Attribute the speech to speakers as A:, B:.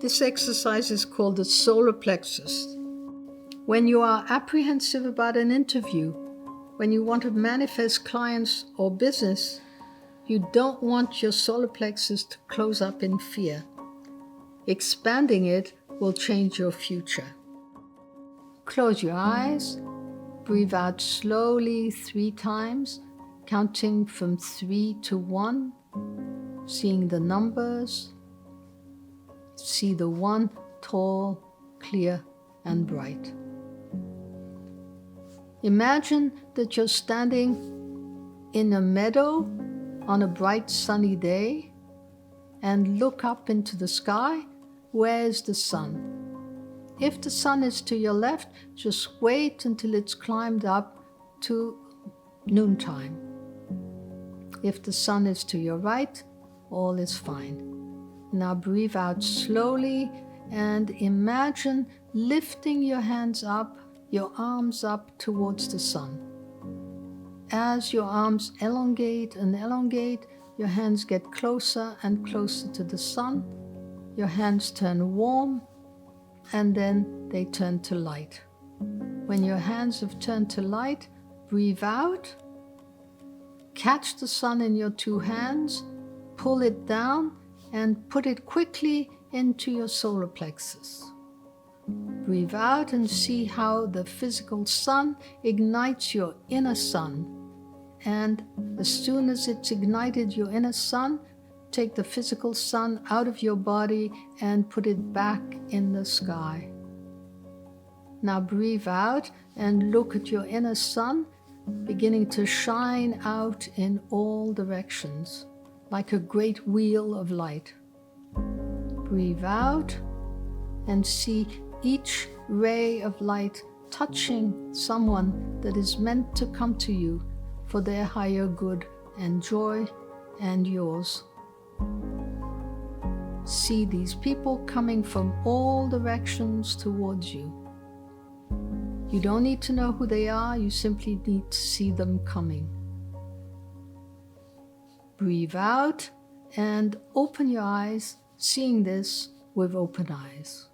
A: This exercise is called the Solar Plexus. When you are apprehensive about an interview, when you want to manifest clients or business, you don't want your solar plexus to close up in fear. Expanding it will change your future. Close your eyes, breathe out slowly 3 times, counting from 3 to 1, seeing the numbers. See the 1 tall, clear, and bright. Imagine that you're standing in a meadow on a bright sunny day and look up into the sky. Where's the sun? If the sun is to your left, just wait until it's climbed up to noontime. If the sun is to your right, all is fine. Now breathe out slowly and imagine lifting your hands up, your arms up towards the sun. As your arms elongate and elongate, your hands get closer and closer to the sun. Your hands turn warm and then they turn to light. When your hands have turned to light, breathe out, catch the sun in your 2 hands, pull it down and put it quickly into your solar plexus. Breathe out and see how the physical sun ignites your inner sun. And as soon as it's ignited your inner sun, take the physical sun out of your body and put it back in the sky. Now breathe out and look at your inner sun beginning to shine out in all directions, like a great wheel of light. Breathe out and see each ray of light touching someone that is meant to come to you for their higher good and joy and yours. See these people coming from all directions towards you. You don't need to know who they are, you simply need to see them coming. Breathe out and open your eyes, seeing this with open eyes.